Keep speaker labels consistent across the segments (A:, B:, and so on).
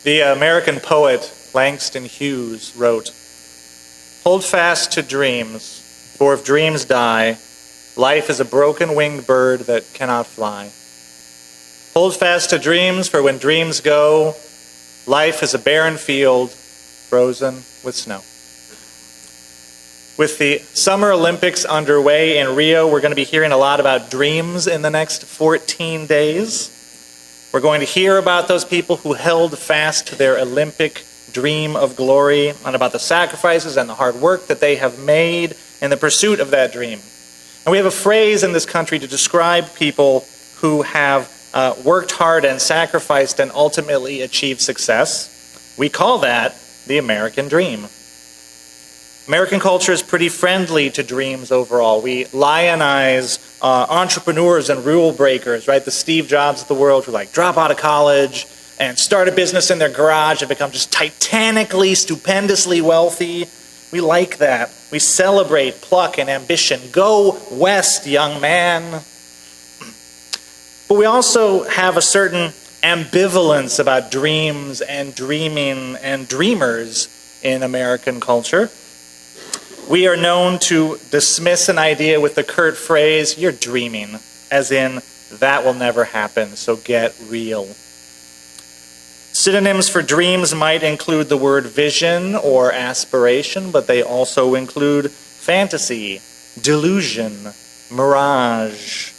A: The American poet Langston Hughes wrote, "Hold fast to dreams, for if dreams die, life is a broken-winged bird that cannot fly. Hold fast to dreams, for when dreams go, life is a barren field frozen with snow." With the Summer Olympics underway in Rio, we're going to be hearing a lot about dreams in the next 14 days. We're going to hear about those people who held fast to their Olympic dream of glory and about the sacrifices and the hard work that they have made in the pursuit of that dream. And we have a phrase in this country to describe people who have worked hard and sacrificed and ultimately achieved success. We call that the American dream. American culture is pretty friendly to dreams overall. We lionize entrepreneurs and rule breakers, right? The Steve Jobs of the world who drop out of college and start a business in their garage and become just titanically, stupendously wealthy. We like that. We celebrate pluck and ambition. Go west, young man. But we also have a certain ambivalence about dreams and dreaming and dreamers in American culture. We are known to dismiss an idea with the curt phrase, "You're dreaming," as in, that will never happen, so get real. Synonyms for dreams might include the word vision or aspiration, but they also include fantasy, delusion, mirage.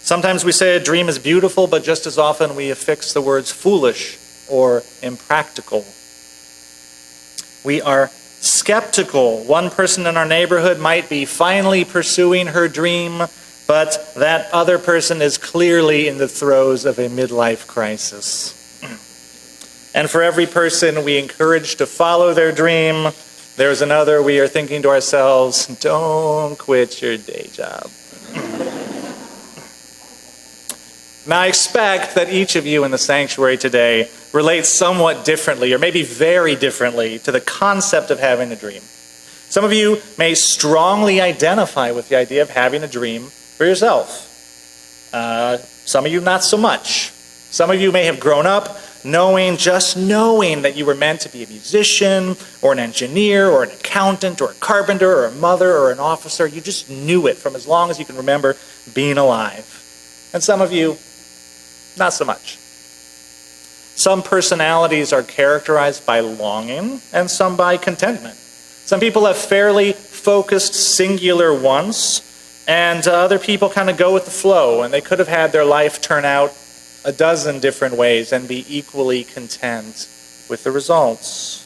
A: Sometimes we say a dream is beautiful, but just as often we affix the words foolish or impractical. We are skeptical. One person in our neighborhood might be finally pursuing her dream, but that other person is clearly in the throes of a midlife crisis. And for every person we encourage to follow their dream, there's another we are thinking to ourselves, don't quit your day job. Now, I expect that each of you in the sanctuary today relates somewhat differently, or maybe very differently, to the concept of having a dream. Some of you may strongly identify with the idea of having a dream for yourself. Some of you not so much. Some of you may have grown up knowing that you were meant to be a musician, or an engineer, or an accountant, or a carpenter, or a mother, or an officer. You just knew it from as long as you can remember being alive. And some of you, not so much. Some personalities are characterized by longing, and some by contentment. Some people have fairly focused singular wants, and other people kind of go with the flow, and they could have had their life turn out a dozen different ways and be equally content with the results.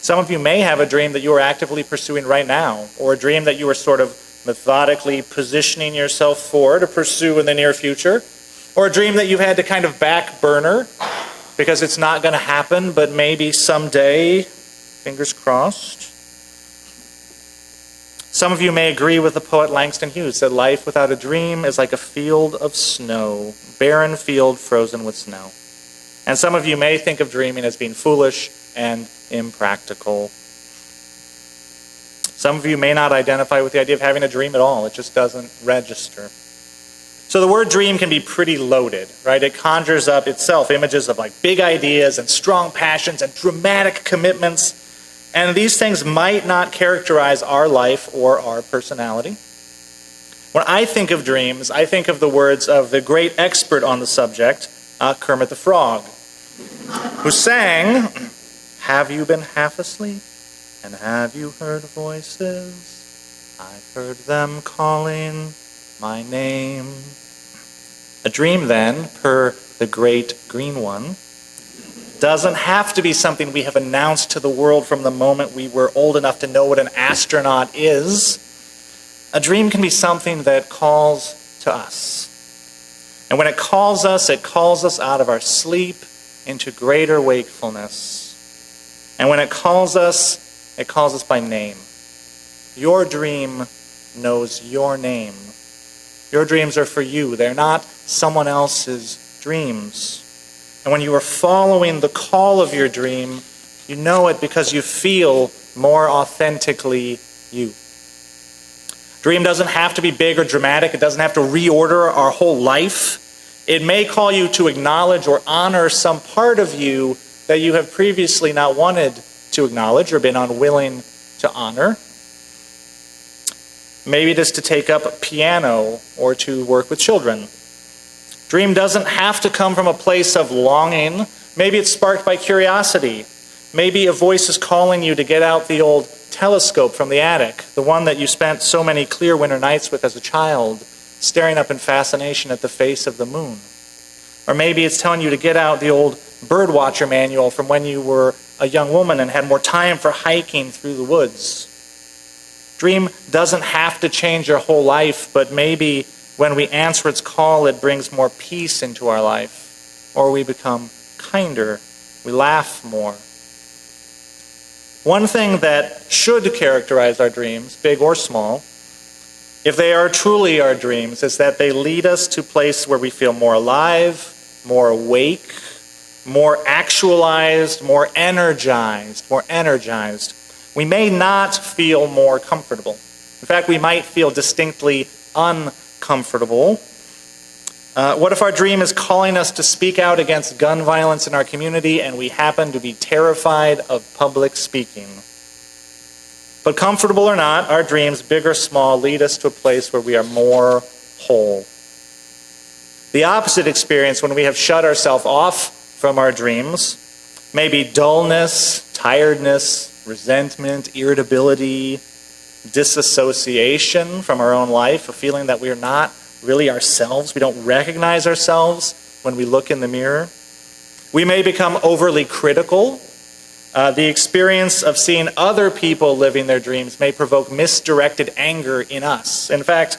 A: Some of you may have a dream that you are actively pursuing right now, or a dream that you are sort of methodically positioning yourself for to pursue in the near future, or a dream that you've had to kind of back burner because it's not going to happen, but maybe someday, fingers crossed. Some of you may agree with the poet Langston Hughes that life without a dream is like a field of snow, barren field frozen with snow. And some of you may think of dreaming as being foolish and impractical. Some of you may not identify with the idea of having a dream at all. It just doesn't register. So the word dream can be pretty loaded, right? It conjures up itself images of big ideas and strong passions and dramatic commitments. And these things might not characterize our life or our personality. When I think of dreams, I think of the words of the great expert on the subject, Kermit the Frog, who sang, "Have you been half asleep? And have you heard voices? I've heard them calling my name." A dream, then, per the great green one, doesn't have to be something we have announced to the world from the moment we were old enough to know what an astronaut is. A dream can be something that calls to us. And when it calls us out of our sleep into greater wakefulness. And when it calls us by name. Your dream knows your name. Your dreams are for you. They're not someone else's dreams. And when you are following the call of your dream, you know it because you feel more authentically you. Dream doesn't have to be big or dramatic. It doesn't have to reorder our whole life. It may call you to acknowledge or honor some part of you that you have previously not wanted to acknowledge or been unwilling to honor. Maybe it is to take up a piano or to work with children. Dream doesn't have to come from a place of longing. Maybe it's sparked by curiosity. Maybe a voice is calling you to get out the old telescope from the attic, the one that you spent so many clear winter nights with as a child, staring up in fascination at the face of the moon. Or maybe it's telling you to get out the old birdwatcher manual from when you were a young woman and had more time for hiking through the woods. Dream doesn't have to change your whole life, but maybe when we answer its call, it brings more peace into our life, or we become kinder, we laugh more. One thing that should characterize our dreams, big or small, if they are truly our dreams, is that they lead us to a place where we feel more alive, more awake, more actualized, more energized. We may not feel more comfortable. In fact, we might feel distinctly uncomfortable. What if our dream is calling us to speak out against gun violence in our community and we happen to be terrified of public speaking? But comfortable or not, our dreams, big or small, lead us to a place where we are more whole. The opposite experience, when we have shut ourselves off from our dreams, may be dullness, tiredness, resentment, irritability, disassociation from our own life, a feeling that we are not really ourselves. We don't recognize ourselves when we look in the mirror. We may become overly critical. The experience of seeing other people living their dreams may provoke misdirected anger in us. In fact,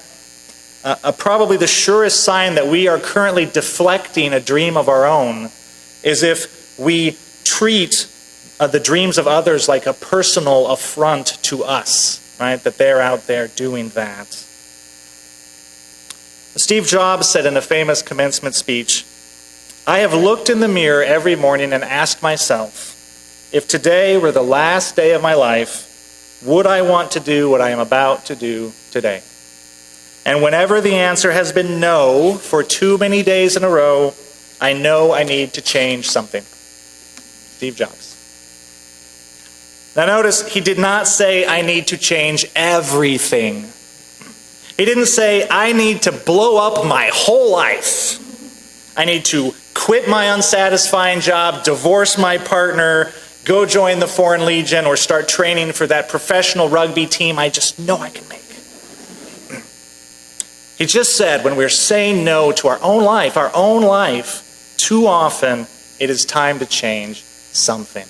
A: probably the surest sign that we are currently deflecting a dream of our own is if we treat the dreams of others like a personal affront to us, right? That they're out there doing that. Steve Jobs said in a famous commencement speech, "I have looked in the mirror every morning and asked myself, if today were the last day of my life, would I want to do what I am about to do today? And whenever the answer has been no for too many days in a row, I know I need to change something." Steve Jobs. Now notice, he did not say, "I need to change everything." He didn't say, "I need to blow up my whole life. I need to quit my unsatisfying job, divorce my partner, go join the Foreign Legion, or start training for that professional rugby team I just know I can make." He just said, when we're saying no to our own life, too often it is time to change something.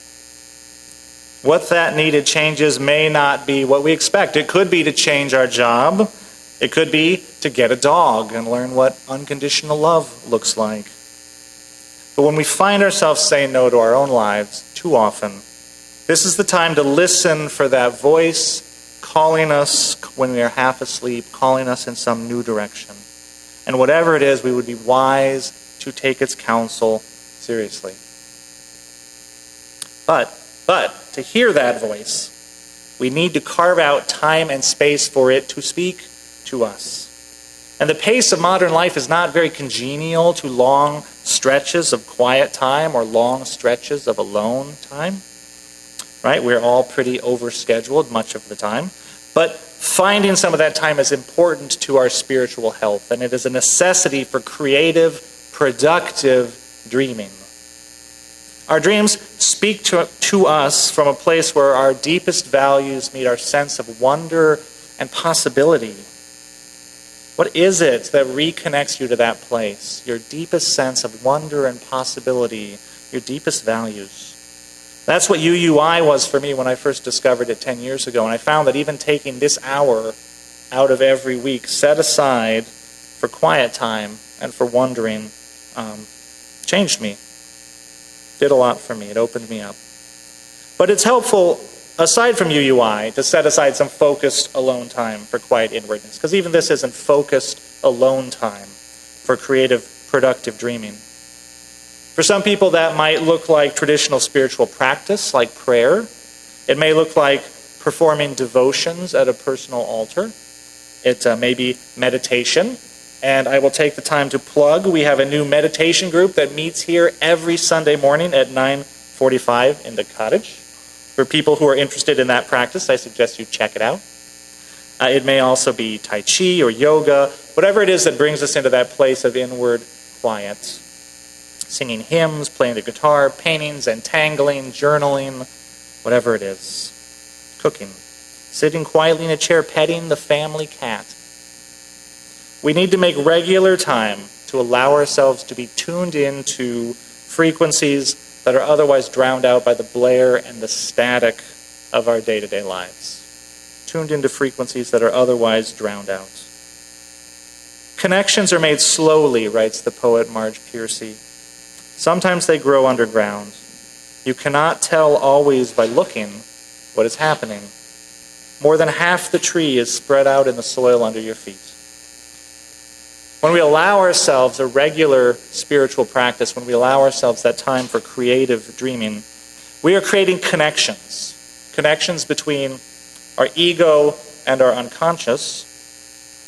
A: What that needed changes may not be what we expect. It could be to change our job. It could be to get a dog and learn what unconditional love looks like. But when we find ourselves saying no to our own lives too often, this is the time to listen for that voice calling us when we are half asleep, calling us in some new direction. And whatever it is, we would be wise to take its counsel seriously. But to hear that voice, we need to carve out time and space for it to speak to us. And the pace of modern life is not very congenial to long stretches of quiet time or long stretches of alone time. Right? We're all pretty overscheduled much of the time. But finding some of that time is important to our spiritual health, and it is a necessity for creative, productive dreaming. Our dreams speak to us from a place where our deepest values meet our sense of wonder and possibility. What is it that reconnects you to that place? Your deepest sense of wonder and possibility, your deepest values. That's what UUI was for me when I first discovered it 10 years ago. And I found that even taking this hour out of every week set aside for quiet time and for wondering changed me. Did a lot for me. It opened me up. But it's helpful, aside from UUI, to set aside some focused alone time for quiet inwardness. Because even this isn't focused alone time for creative, productive dreaming. For some people, that might look like traditional spiritual practice, like prayer. It may look like performing devotions at a personal altar. It may be meditation. And I will take the time to plug, we have a new meditation group that meets here every Sunday morning at 9:45 in the cottage. For people who are interested in that practice, I suggest you check it out. It may also be Tai Chi or yoga, whatever it is that brings us into that place of inward quiet. Singing hymns, playing the guitar, paintings, entangling, journaling, whatever it is. Cooking. Sitting quietly in a chair, petting the family cat. We need to make regular time to allow ourselves to be tuned into frequencies that are otherwise drowned out by the blare and the static of our day-to-day lives. Tuned into frequencies that are otherwise drowned out. Connections are made slowly, writes the poet Marge Piercy. Sometimes they grow underground. You cannot tell always by looking what is happening. More than half the tree is spread out in the soil under your feet. When we allow ourselves a regular spiritual practice, when we allow ourselves that time for creative dreaming, we are creating connections. Connections between our ego and our unconscious.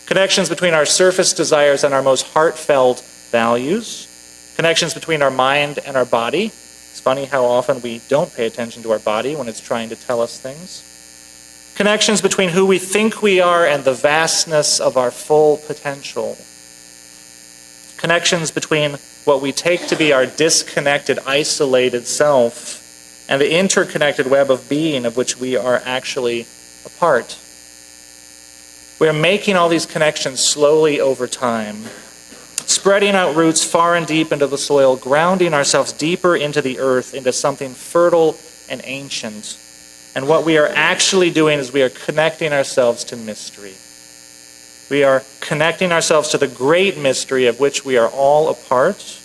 A: Connections between our surface desires and our most heartfelt values. Connections between our mind and our body. It's funny how often we don't pay attention to our body when it's trying to tell us things. Connections between who we think we are and the vastness of our full potential. Connections between what we take to be our disconnected, isolated self and the interconnected web of being of which we are actually a part. We are making all these connections slowly over time, spreading out roots far and deep into the soil, grounding ourselves deeper into the earth, into something fertile and ancient. And what we are actually doing is we are connecting ourselves to mystery. We are connecting ourselves to the great mystery of which we are all a part.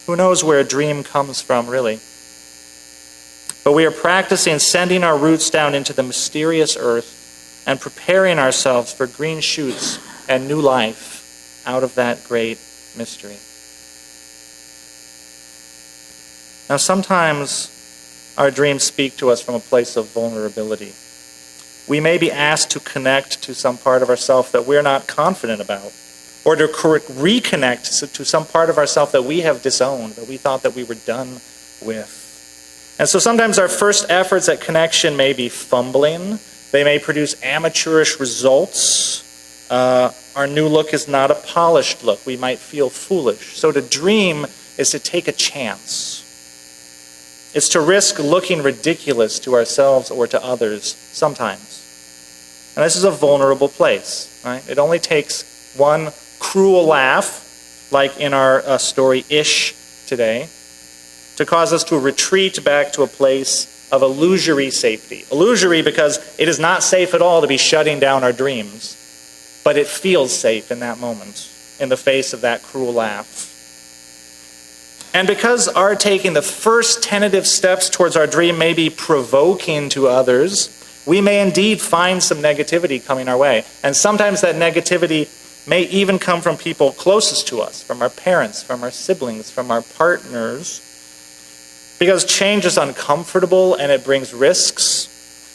A: Who knows where a dream comes from, really? But we are practicing sending our roots down into the mysterious earth and preparing ourselves for green shoots and new life out of that great mystery. Now, sometimes our dreams speak to us from a place of vulnerability. We may be asked to connect to some part of ourselves that we're not confident about, or to reconnect to some part of ourselves that we have disowned, that we thought that we were done with. And so sometimes our first efforts at connection may be fumbling. They may produce amateurish results. Our new look is not a polished look. We might feel foolish. So to dream is to take a chance. It's to risk looking ridiculous to ourselves or to others sometimes. And this is a vulnerable place, right? It only takes one cruel laugh, like in our story Ish today, to cause us to retreat back to a place of illusory safety. Illusory because it is not safe at all to be shutting down our dreams, but it feels safe in that moment, in the face of that cruel laugh. And because our taking the first tentative steps towards our dream may be provoking to others, we may indeed find some negativity coming our way. And sometimes that negativity may even come from people closest to us, from our parents, from our siblings, from our partners. Because change is uncomfortable and it brings risks.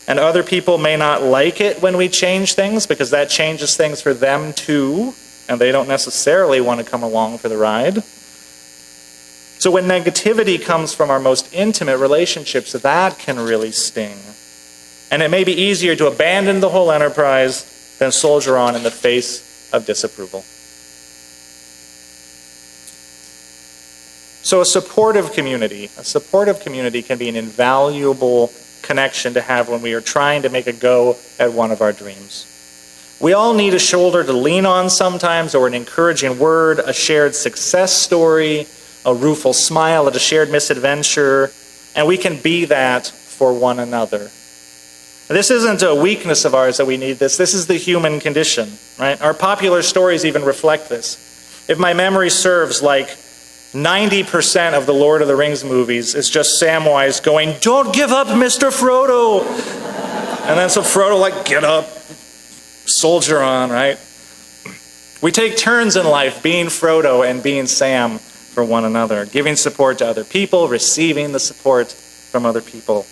A: And other people may not like it when we change things because that changes things for them too. And they don't necessarily want to come along for the ride. So when negativity comes from our most intimate relationships, that can really sting. And it may be easier to abandon the whole enterprise than soldier on in the face of disapproval. So a supportive community can be an invaluable connection to have when we are trying to make a go at one of our dreams. We all need a shoulder to lean on sometimes, or an encouraging word, a shared success story, a rueful smile at a shared misadventure, and we can be that for one another. This isn't a weakness of ours that we need this. This is the human condition, right? Our popular stories even reflect this. If my memory serves, like 90% of the Lord of the Rings movies is just Samwise going, "Don't give up, Mr. Frodo!" And then so Frodo, like, get up, soldier on, right? We take turns in life being Frodo and being Sam for one another, giving support to other people, receiving the support from other people.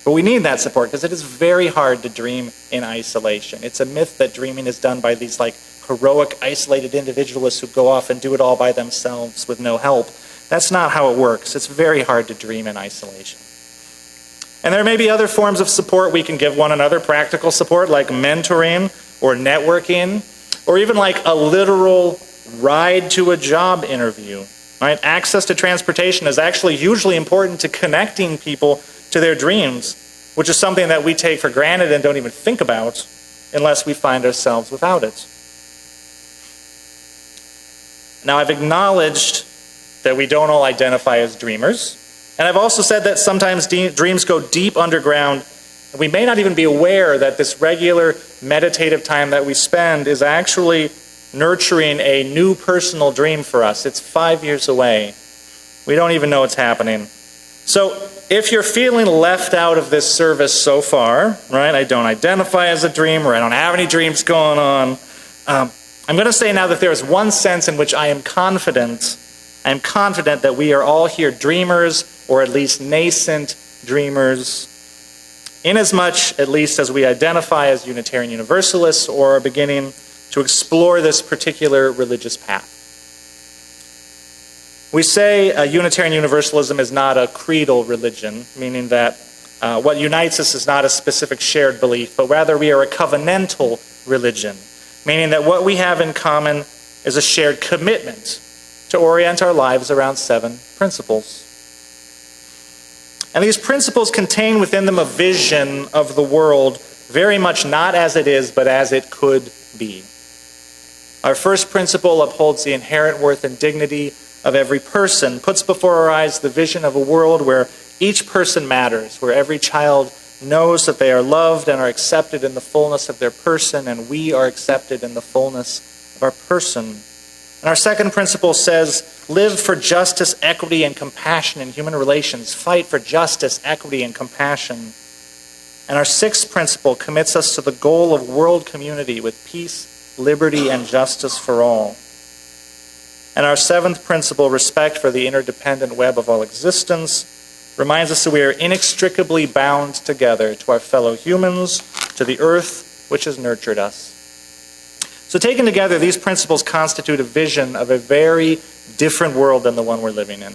A: But we need that support because it is very hard to dream in isolation. It's a myth that dreaming is done by these like heroic, isolated individualists who go off and do it all by themselves with no help. That's not how it works. It's very hard to dream in isolation. And there may be other forms of support we can give one another, practical support like mentoring or networking, or even like a literal ride to a job interview. Right? Access to transportation is actually hugely important to connecting people to their dreams, which is something that we take for granted and don't even think about unless we find ourselves without it. Now, I've acknowledged that we don't all identify as dreamers, and I've also said that sometimes dreams go deep underground, and we may not even be aware that this regular meditative time that we spend is actually nurturing a new personal dream for us. It's 5 years away. We don't even know it's happening. So if you're feeling left out of this service so far, right, I don't identify as a dreamer, I don't have any dreams going on, I'm going to say now that there is one sense in which I am confident that we are all here dreamers, or at least nascent dreamers, inasmuch, at least, as we identify as Unitarian Universalists or are beginning to explore this particular religious path. We say Unitarian Universalism is not a creedal religion, meaning that what unites us is not a specific shared belief, but rather we are a covenantal religion, meaning that what we have in common is a shared commitment to orient our lives around 7 principles. And these principles contain within them a vision of the world very much not as it is, but as it could be. Our first principle upholds the inherent worth and dignity of every person, puts before our eyes the vision of a world where each person matters, where every child knows that they are loved and are accepted in the fullness of their person, and we are accepted in the fullness of our person. And our second principle says, live for justice, equity, and compassion in human relations. Fight for justice, equity, and compassion. And our sixth principle commits us to the goal of world community with peace, liberty, and justice for all. And our seventh principle, respect for the interdependent web of all existence, reminds us that we are inextricably bound together to our fellow humans, to the earth which has nurtured us. So taken together, these principles constitute a vision of a very different world than the one we're living in.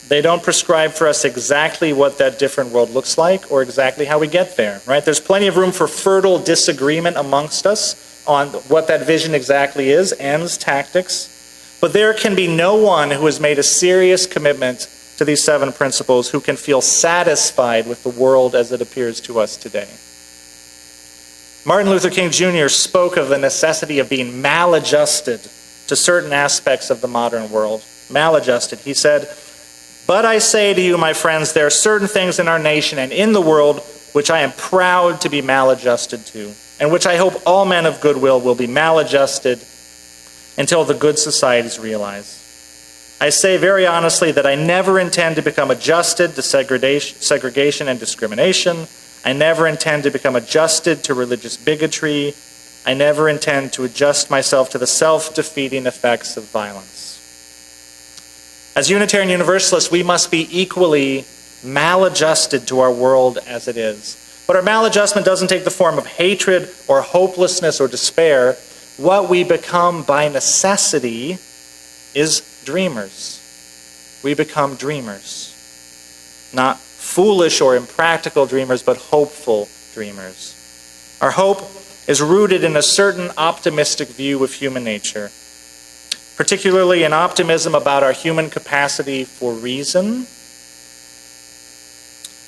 A: They don't prescribe for us exactly what that different world looks like or exactly how we get there, right? There's plenty of room for fertile disagreement amongst us on what that vision exactly is, ends, tactics. But there can be no one who has made a serious commitment to these 7 principles who can feel satisfied with the world as it appears to us today. Martin Luther King Jr. spoke of the necessity of being maladjusted to certain aspects of the modern world. Maladjusted. He said, "But I say to you, my friends, there are certain things in our nation and in the world which I am proud to be maladjusted to, and which I hope all men of goodwill will be maladjusted until the good societies realize. I say very honestly that I never intend to become adjusted to segregation and discrimination. I never intend to become adjusted to religious bigotry. I never intend to adjust myself to the self-defeating effects of violence." As Unitarian Universalists, we must be equally maladjusted to our world as it is. But our maladjustment doesn't take the form of hatred or hopelessness or despair. What we become by necessity is dreamers. We become dreamers. Not foolish or impractical dreamers, but hopeful dreamers. Our hope is rooted in a certain optimistic view of human nature, particularly an optimism about our human capacity for reason,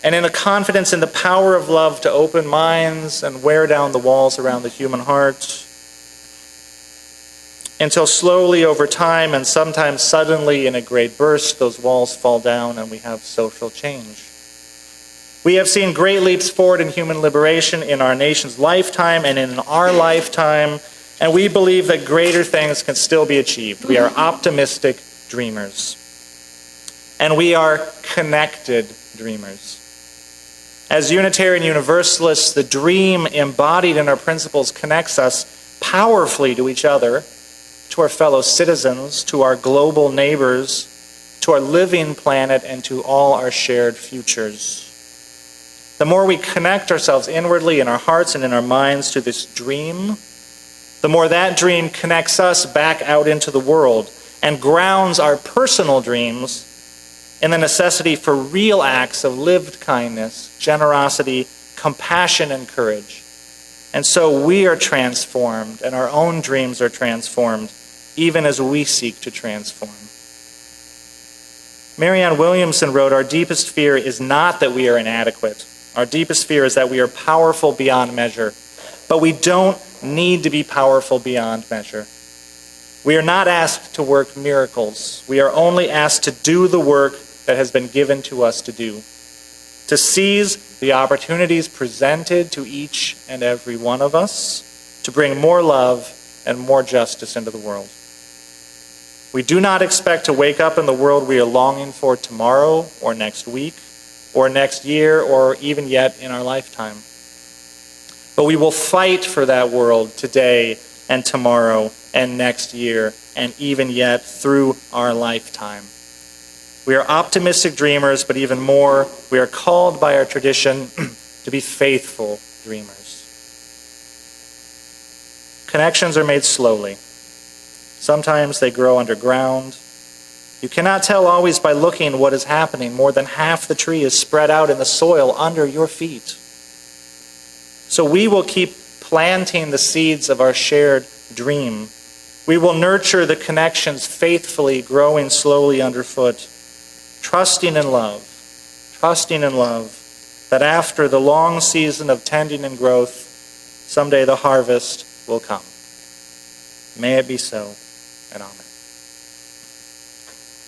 A: and in a confidence in the power of love to open minds and wear down the walls around the human heart, until slowly over time and sometimes suddenly in a great burst, those walls fall down and we have social change. We have seen great leaps forward in human liberation in our nation's lifetime and in our lifetime, and we believe that greater things can still be achieved. We are optimistic dreamers. And we are connected dreamers. As Unitarian Universalists, the dream embodied in our principles connects us powerfully to each other, to our fellow citizens, to our global neighbors, to our living planet, and to all our shared futures. The more we connect ourselves inwardly in our hearts and in our minds to this dream, the more that dream connects us back out into the world and grounds our personal dreams in the necessity for real acts of lived kindness, generosity, compassion, and courage. And so we are transformed, and our own dreams are transformed, even as we seek to transform. Marianne Williamson wrote, "Our deepest fear is not that we are inadequate. Our deepest fear is that we are powerful beyond measure. But we don't need to be powerful beyond measure. We are not asked to work miracles. We are only asked to do the work that has been given to us to do, to seize the opportunities presented to each and every one of us, to bring more love and more justice into the world. We do not expect to wake up in the world we are longing for tomorrow or next week or next year or even yet in our lifetime. But we will fight for that world today and tomorrow and next year and even yet through our lifetime. We are optimistic dreamers, but even more, we are called by our tradition to be faithful dreamers. Connections are made slowly. Sometimes they grow underground. You cannot tell always by looking what is happening. More than half the tree is spread out in the soil under your feet. So we will keep planting the seeds of our shared dream. We will nurture the connections faithfully growing slowly underfoot, trusting in love, that after the long season of tending and growth, someday the harvest will come. May it be so, and amen.